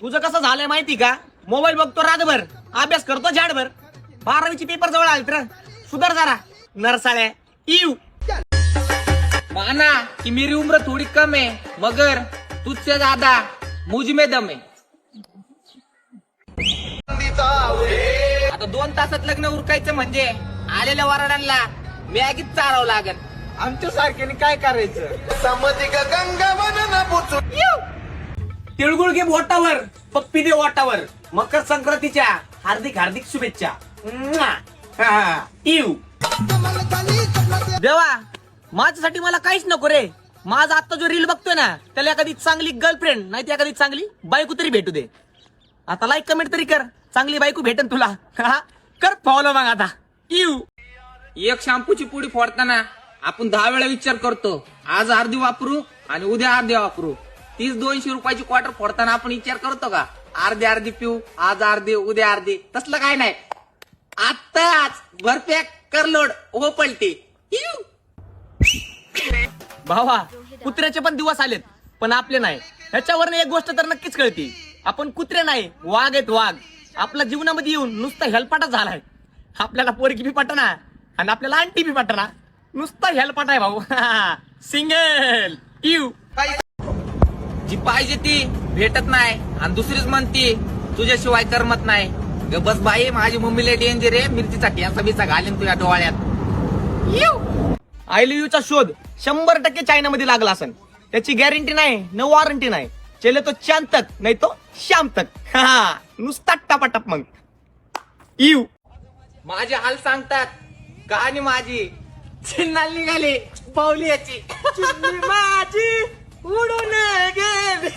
तुझं कसं झालंय माहिती का? मोबाईल बघतो रातभर, अभ्यास करतो झाडभर. 12वीचे पेपर जवळ आले तर सुधार जरा नरसाळ्या. इव माना कि मेरी उम्र थोड़ी कम है मगर तुझसे ज्यादा मुझ में दम है. आता 2 तासात लग्न उरकायचं म्हणजे आलेल्या वराडांना मॅगीच चारावं लागल. आमच्या सारख्याने काय करायचं? तिळगुळ घे बोटावर, पप्पी दे वाटावर. मकर संक्रांतीच्या हार्दिक हार्दिक शुभेच्छा. इव देवा, माझ्यासाठी मला काहीच नको रे. माझा आता जो रील बघतोय ना, त्याला एखादी चांगली गर्लफ्रेंड नाही तर एखादी चांगली बायको तरी भेटू दे. आता लाईक कमेंट तरी कर, चांगली बायको भेटन तुला. कर फॉलो मग आता. इव एक शॅम्पूची पुडी फोडताना आपण 10 वेळा विचार करतो, आज अर्धी वापरू आणि उद्या अर्धी वापरू. 30-200 रुपयाची क्वार्टर फोडताना आपण विचार करतो का, अर्धी अर्धी पिऊ, आज अर्धी उद्या अर्धी? तसलं काय नाही. आत्ताच भरपॅक कर लोड हो पलटी. भावा, कुत्र्याचे पण दिवस आलेत, पण आपले नाही. ह्याच्यावर एक गोष्ट तर नक्कीच कळते, आपण कुत्रे नाही, वाघ आहेत वाघ. आपल्या जीवनामध्ये येऊन नुसता हेलपाटा झालाय. आपल्याला पोरगी बी पटना आणि आपल्याला आंटी बी पटना, नुसता हेलपाटा आहे भाऊ. Single you. जी पाहिजे ती भेटत नाही आणि दुसरीच म्हणती तुझ्याशिवाय करमत नाही. ग बस बाई, माझी मम्मीला डेंजर आहे, मिरचीचा ठ्यासा बिचा घालीन तुझ्या डोळ्यात. आय लव्ह यूचा शोध 100% चायनामध्ये लागला असेल. त्याची गॅरंटी नाही, न वॉरंटी नाही. चले तो चांद तक नाही तो शाम तक. नुसता टपाटप मग. यू माझे हाल सांगतात कहाणी माझी चिन्नाल निघाली पावली याची. माझी उडून गेली.